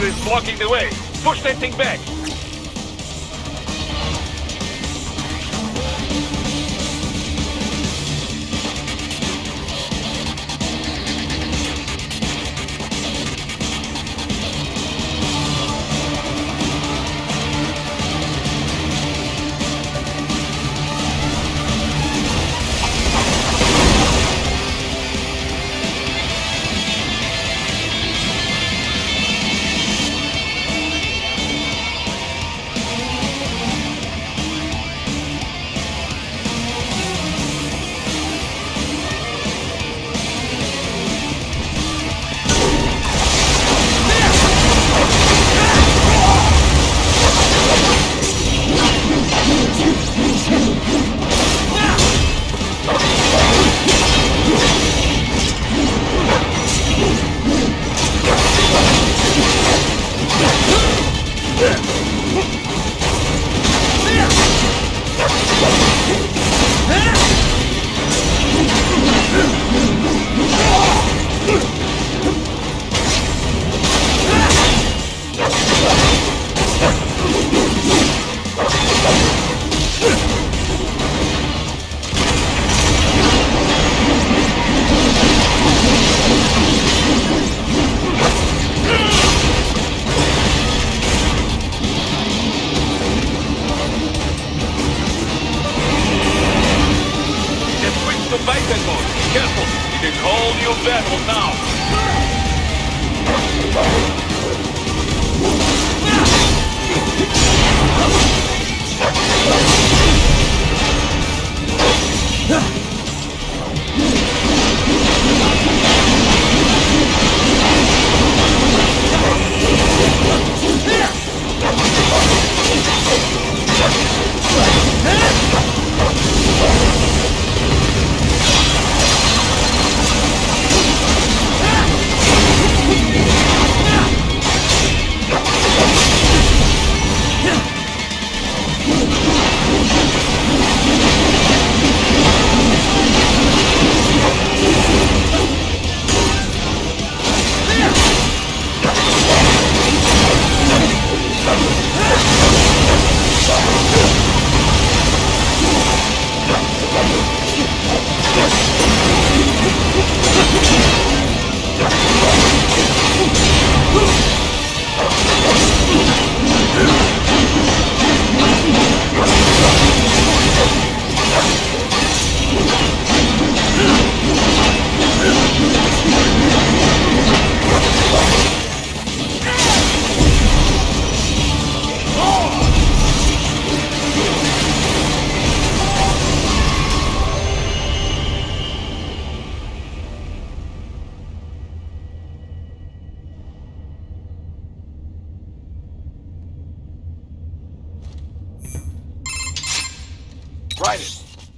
is blocking the way. Push that thing back.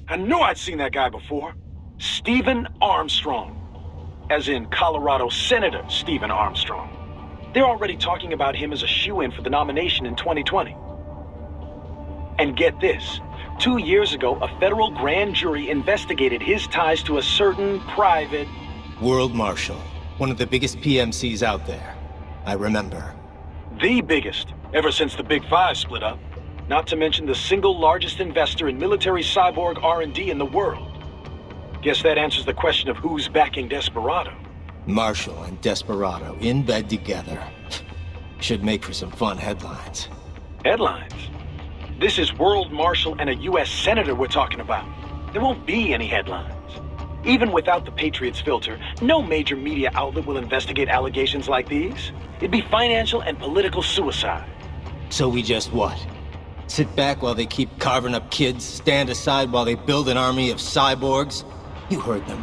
I knew I'd seen that guy before. Stephen Armstrong. As in Colorado Senator Stephen Armstrong. They're already talking about him as a shoo-in for the nomination in 2020. And get this. 2 years ago, a federal grand jury investigated his ties to a certain private... World Marshal. One of the biggest PMCs out there. I remember. The biggest, ever since the Big Five split up. Not to mention the single largest investor in military cyborg R&D in the world. Guess that answers the question of who's backing Desperado. Marshall and Desperado in bed together. Should make for some fun headlines. Headlines? This is World Marshal and a U.S. Senator we're talking about. There won't be any headlines. Even without the Patriots filter, no major media outlet will investigate allegations like these. It'd be financial and political suicide. So we just what? Sit back while they keep carving up kids, stand aside while they build an army of cyborgs? You heard them.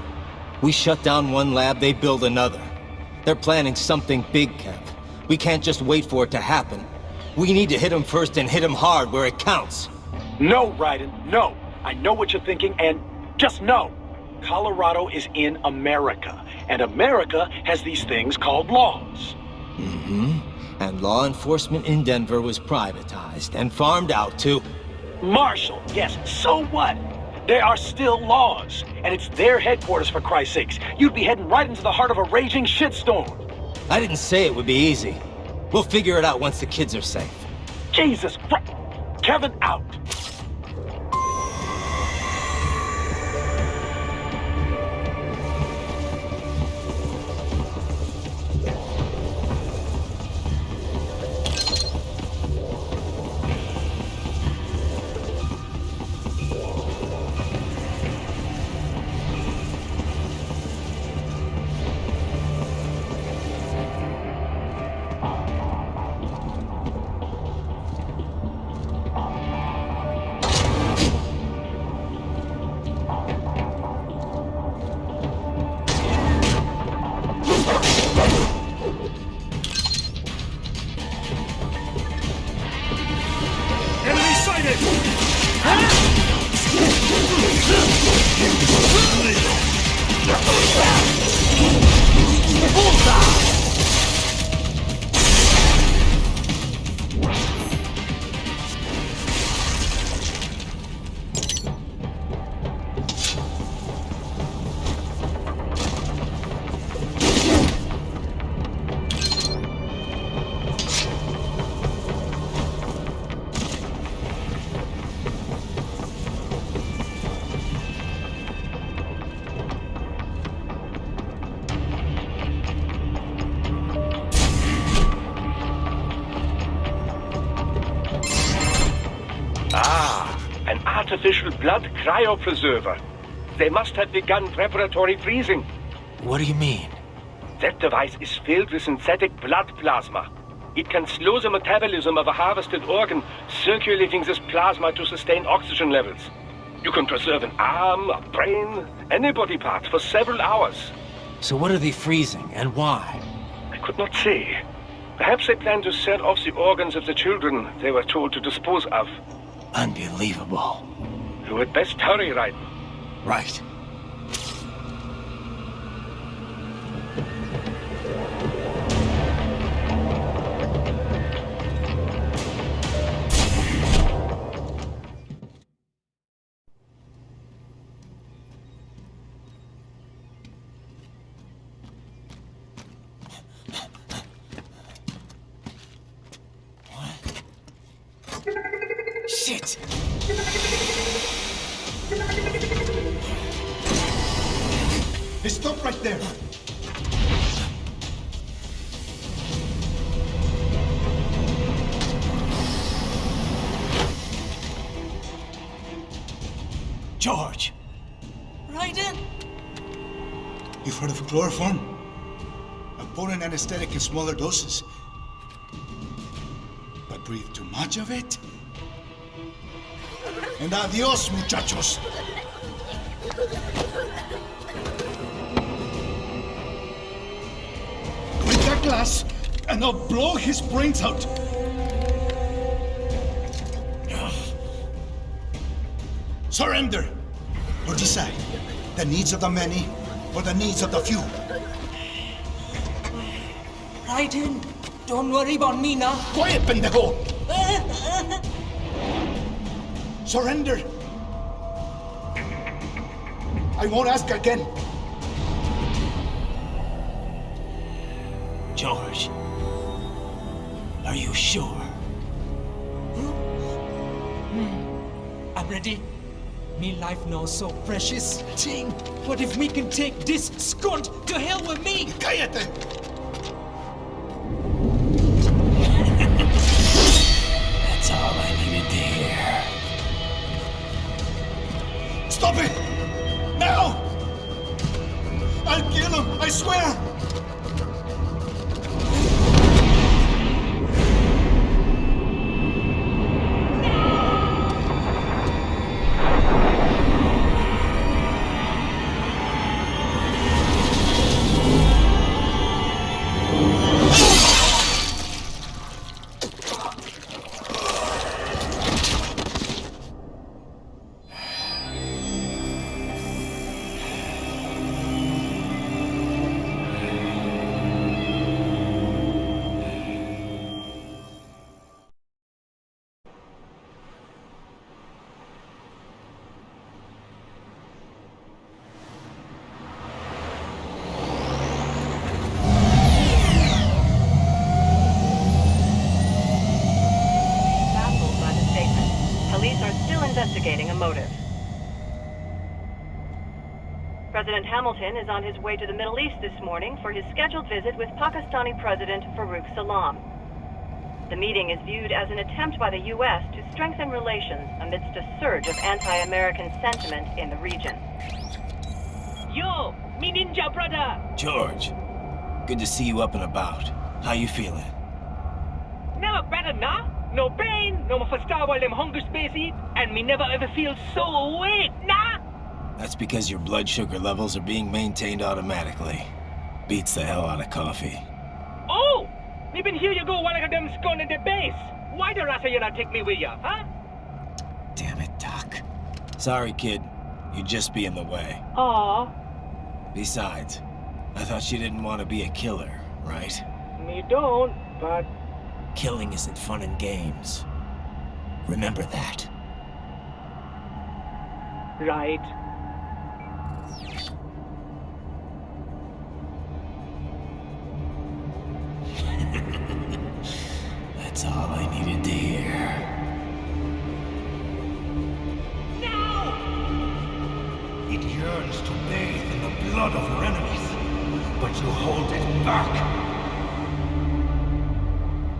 We shut down one lab, they build another. They're planning something big, Kev. We can't just wait for it to happen. We need to hit them first and hit them hard where it counts. No, Raiden, no. I know what you're thinking, and just no. Colorado is in America, and America has these things called laws. Mm-hmm. And law enforcement in Denver was privatized and farmed out to... Marshall, yes, so what? There are still laws, and it's their headquarters for Christ's sakes. You'd be heading right into the heart of a raging shitstorm. I didn't say it would be easy. We'll figure it out once the kids are safe. Jesus Christ! Kevin, out! Enemy sighted! An artificial blood cryopreserver. They must have begun preparatory freezing. What do you mean? That device is filled with synthetic blood plasma. It can slow the metabolism of a harvested organ, circulating this plasma to sustain oxygen levels. You can preserve an arm, a brain, any body part for several hours. So what are they freezing, and why? I could not say. Perhaps they plan to sell off the organs of the children they were told to dispose of. Unbelievable. You had best hurry, Raiden. Right. Shit! Hey, stop right there! George! Raiden! You've heard of chloroform? A potent anesthetic in smaller doses. But breathe too much of it? And adios, muchachos! Break that glass, and I'll blow his brains out! Surrender! Or decide, the needs of the many, or the needs of the few. Raiden, don't worry about me now. Quiet, pendejo! Surrender! I won't ask again. George, are you sure? I'm ready. Me life now so precious. Ting, what if me can take this skunt to hell with me? Cállate! That's all I needed to hear. Stop it! Now! I'll kill him, I swear! President Hamilton is on his way to the Middle East this morning for his scheduled visit with Pakistani President Farooq Salam. The meeting is viewed as an attempt by the U.S. to strengthen relations amidst a surge of anti-American sentiment in the region. Yo, me ninja brother! George, good to see you up and about. How you feeling? Never better, nah? No pain, no more for star while them hunger space eat, and me never ever feel so awake, nah? That's because your blood sugar levels are being maintained automatically. Beats the hell out of coffee. Oh! Me been here you go while I got them scone at the base. Why the rasa you not take me with ya, huh? Damn it, Doc. Sorry, kid. You'd just be in the way. Aw, Besides, I thought you didn't want to be a killer, right? me don't, but... Killing isn't fun and games. Remember that. Right. That's all I needed to hear. Now! It yearns to bathe in the blood of your enemies, but you hold it back.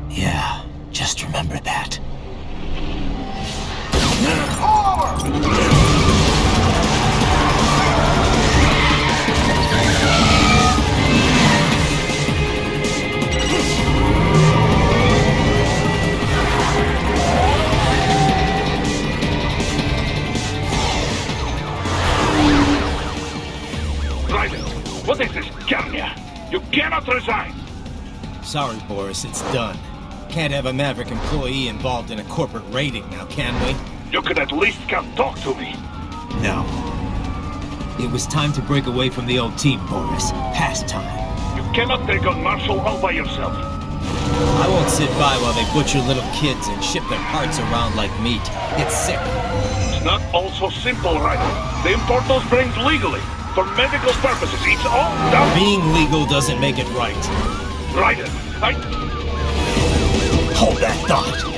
Yeah, just remember that. Raiden, what is this, Garnia? You cannot resign! Sorry, Boris, it's done. Can't have a Maverick employee involved in a corporate raiding now, can we? You could at least come talk to me. No. It was time to break away from the old team, Boris. Past time. You cannot take on Marshall all by yourself. I won't sit by while they butcher little kids and ship their parts around like meat. It's sick. It's not all so simple, Raiden. They import those brains legally, for medical purposes. It's all done. Being legal doesn't make it right. Raiden, Hold that thought.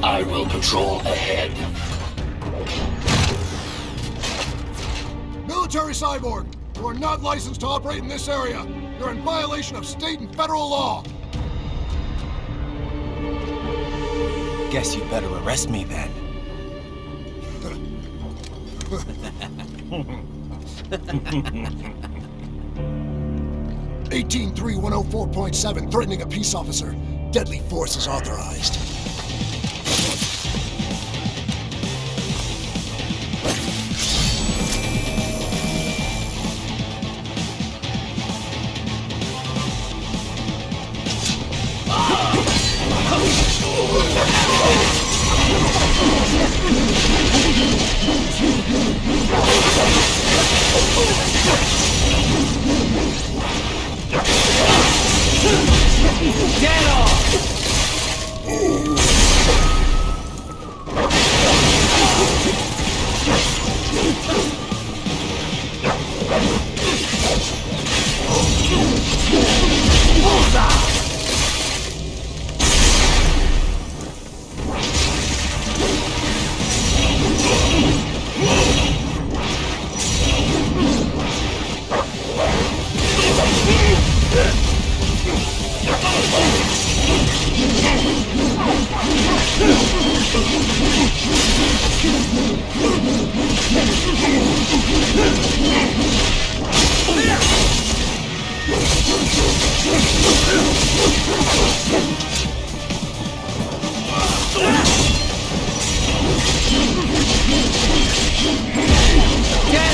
I will patrol ahead. Military cyborg, you are not licensed to operate in this area. You're in violation of state and federal law. Guess you better arrest me then. 183-104.7, threatening a peace officer. Deadly force is authorized. Get off! Get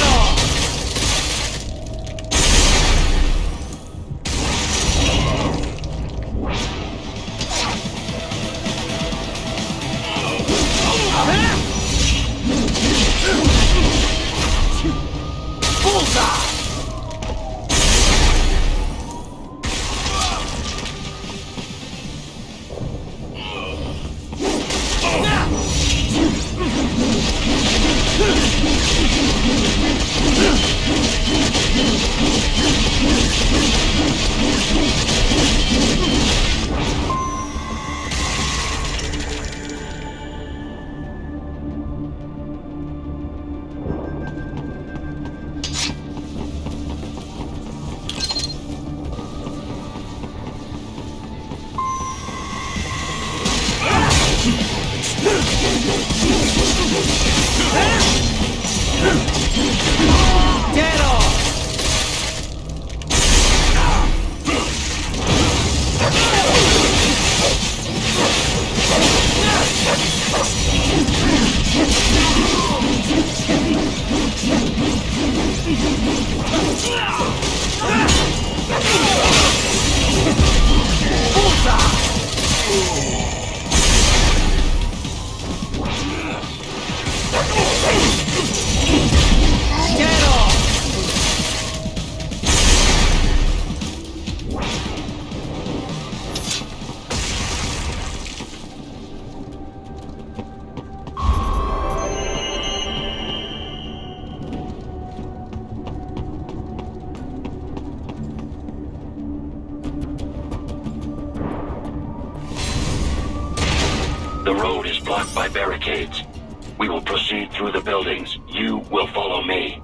off! Bullseye! Get off! Get off! The road is blocked by barricades. We will proceed through the buildings. You will follow me.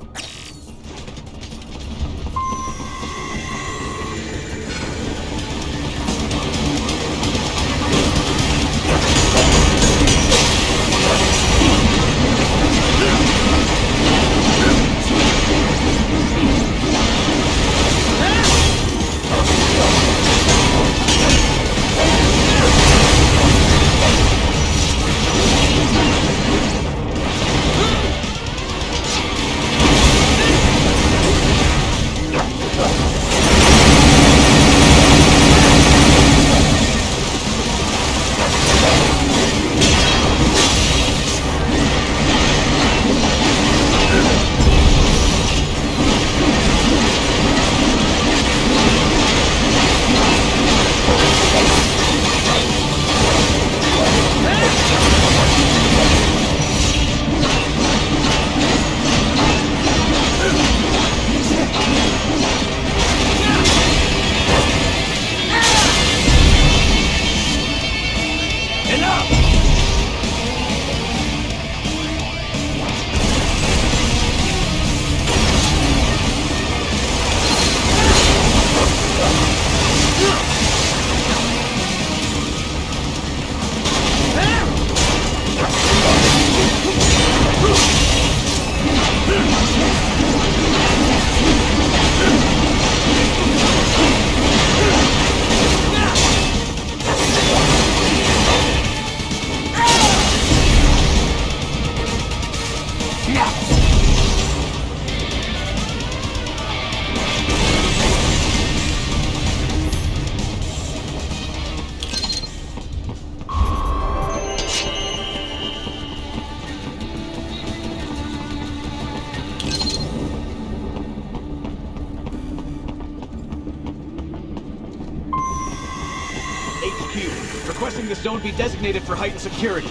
Requesting this zone be designated for heightened security.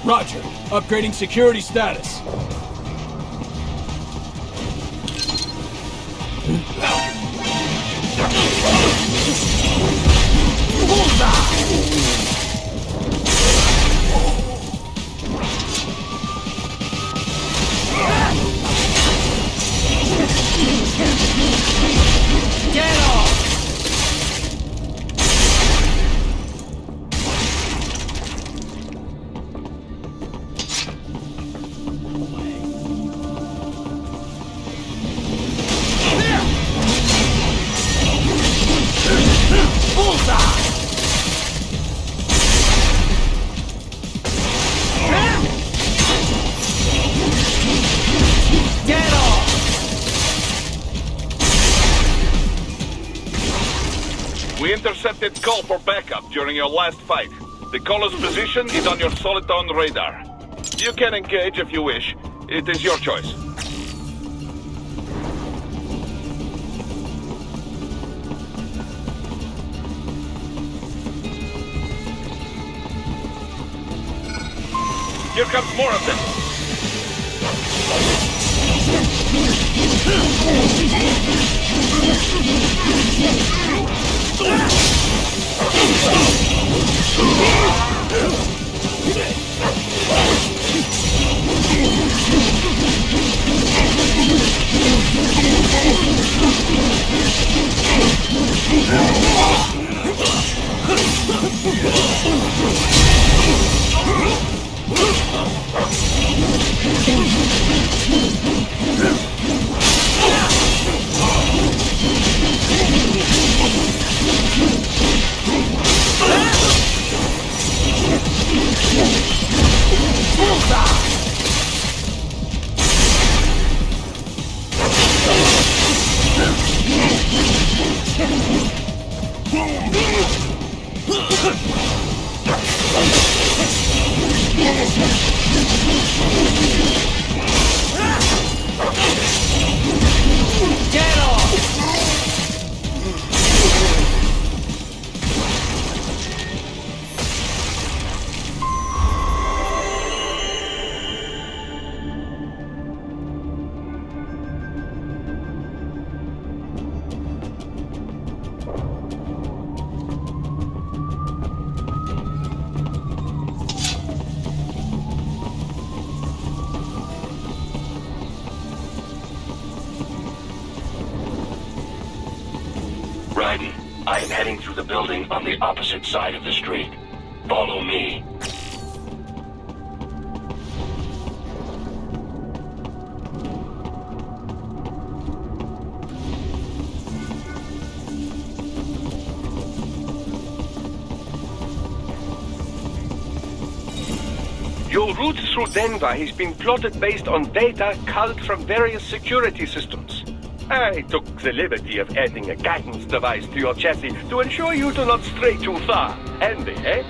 Roger. Upgrading security status. Get off! Bullseye! intercepted call for backup during your last fight. The caller's position is on your Soliton radar. You can engage if you wish. It is your choice. Here comes more of them. Raiden, I am heading through the building on the opposite side of the street. Follow me. Your route through Denver has been plotted based on data culled from various security systems. I took the liberty of adding a guidance device to your chassis to ensure you do not stray too far. Handy, eh?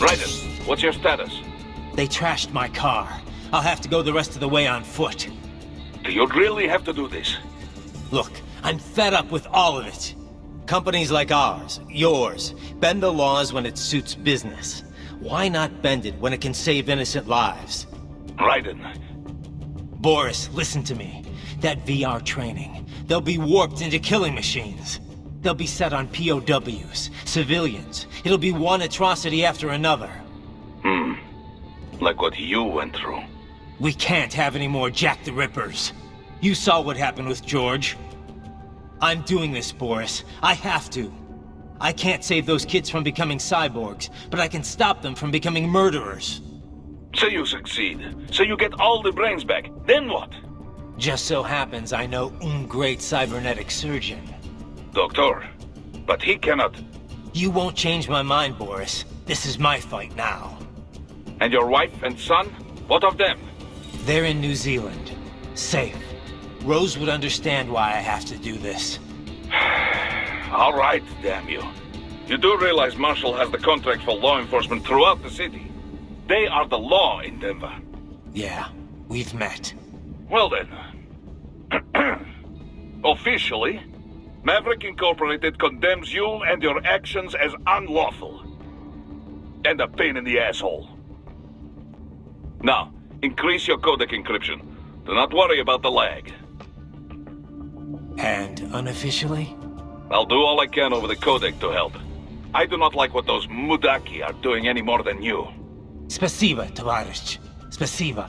Raiden, what's your status? They trashed my car. I'll have to go the rest of the way on foot. Do you really have to do this? Look, I'm fed up with all of it. Companies like ours, yours, bend the laws when it suits business. Why not bend it when it can save innocent lives? Raiden. Boris, listen to me. That VR training, they'll be warped into killing machines. They'll be set on POWs, civilians. It'll be one atrocity after another. Like what you went through. We can't have any more Jack the Rippers. You saw what happened with George. I'm doing this, Boris. I have to. I can't save those kids from becoming cyborgs, but I can stop them from becoming murderers. So you succeed. So you get all the brains back. Then what? Just so happens I know un great cybernetic surgeon. Doctor. But he cannot. You won't change my mind, Boris. This is my fight now. And your wife and son? What of them? They're in New Zealand. Safe. Rose would understand why I have to do this. All right, damn you. You do realize Marshall has the contract for law enforcement throughout the city. They are the law in Denver. Yeah, we've met. Well then. Officially, Maverick Incorporated condemns you and your actions as unlawful. And a pain in the asshole. Now, increase your codec encryption. Do not worry about the lag. And unofficially? I'll do all I can over the codec to help. I do not like what those mudaki are doing any more than you. Спасибо, товарищ. Спасибо.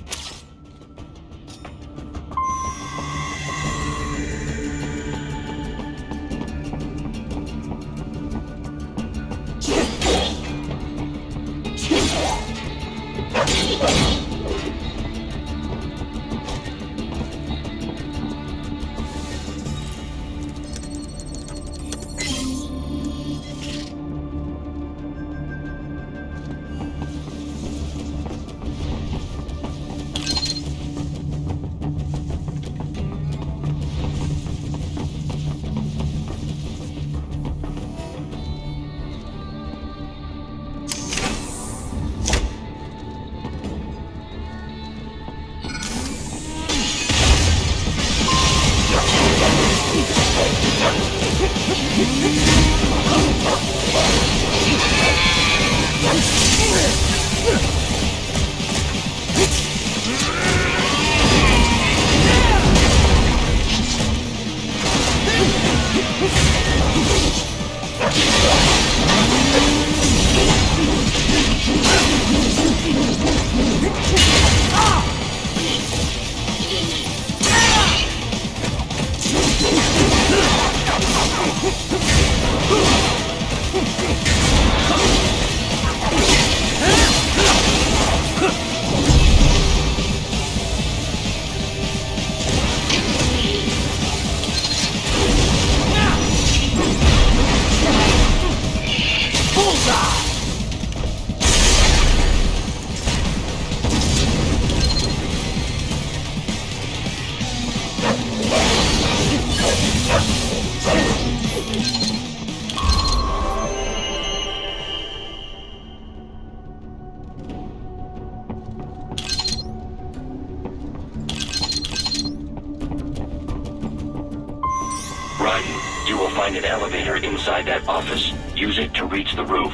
You will find an elevator inside that office. Use it to reach the roof.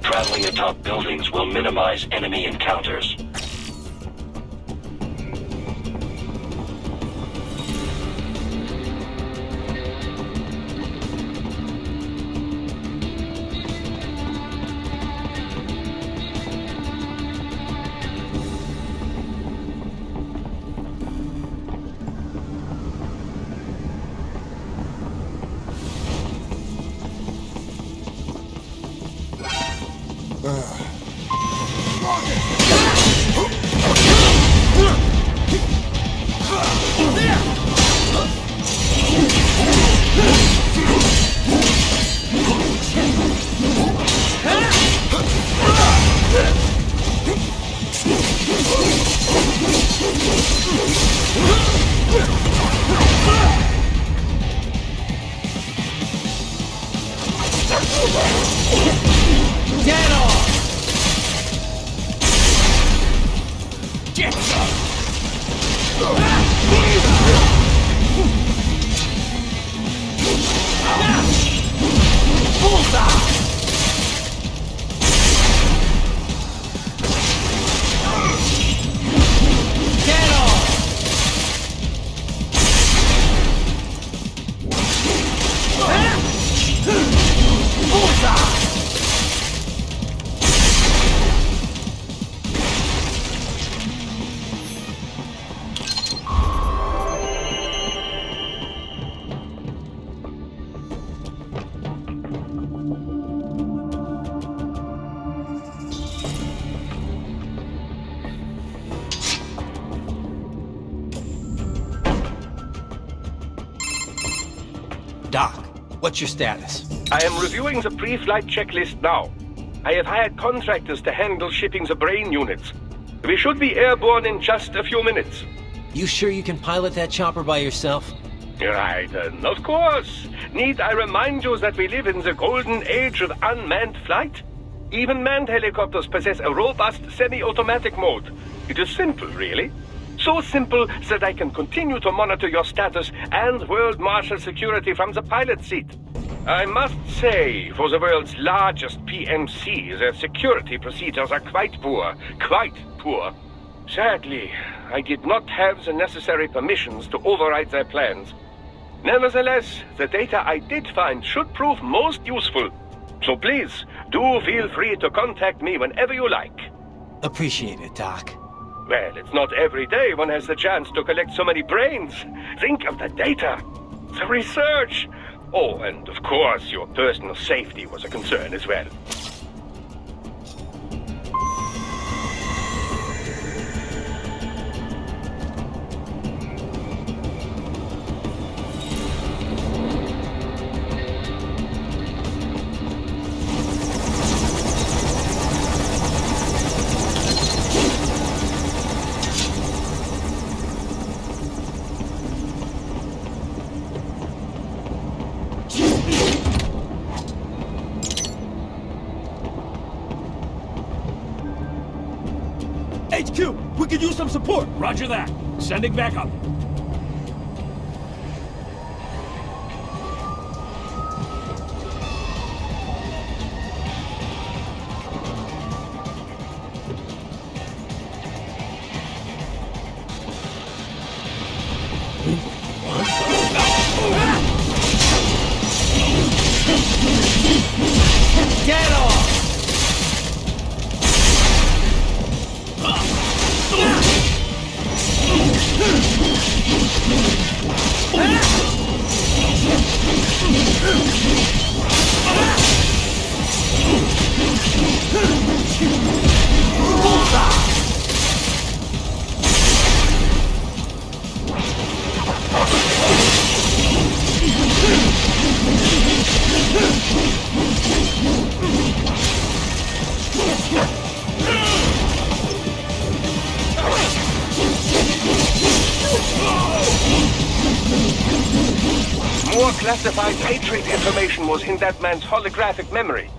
Traveling atop buildings will minimize enemy encounters. Doc, what's your status? I am reviewing the pre-flight checklist now. I have hired contractors to handle shipping the brain units. We should be airborne in just a few minutes. You sure you can pilot that chopper by yourself? Right, of course. Need I remind you that we live in the golden age of unmanned flight? Even manned helicopters possess a robust semi-automatic mode. It is simple, really. So simple that I can continue to monitor your status and world marshal security from the pilot seat. I must say, for the world's largest PMC, their security procedures are quite poor. Quite poor. Sadly, I did not have the necessary permissions to override their plans. Nevertheless, the data I did find should prove most useful. So please, do feel free to contact me whenever you like. Appreciate it, Doc. Well, it's not every day one has the chance to collect so many brains. Think of the data, the research. Oh, and of course, your personal safety was a concern as well. HQ, we could use some support. Roger that. Sending back up. Get off! More classified Patriot information was in that man's holographic memory.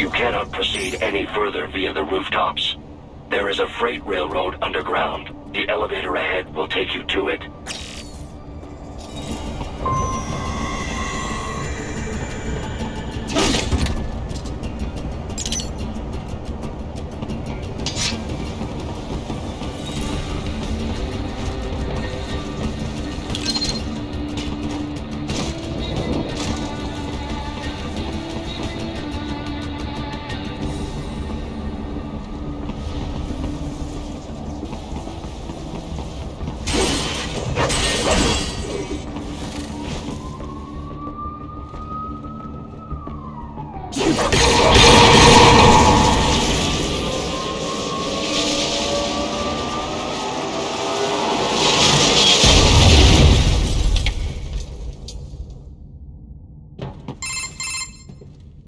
You cannot proceed any further via the rooftops. There is a freight railroad underground. The elevator ahead will take you to it.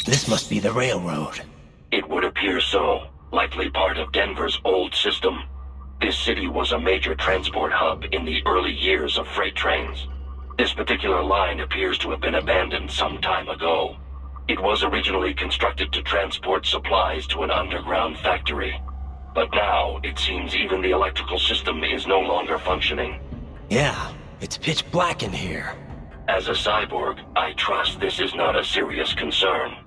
This must be the railroad. It would appear so. Likely part of Denver's old system. This city was a major transport hub in the early years of freight trains. This particular line appears to have been abandoned some time ago. It was originally constructed to transport supplies to an underground factory. But now, it seems even the electrical system is no longer functioning. Yeah, it's pitch black in here. As a cyborg, I trust this is not a serious concern.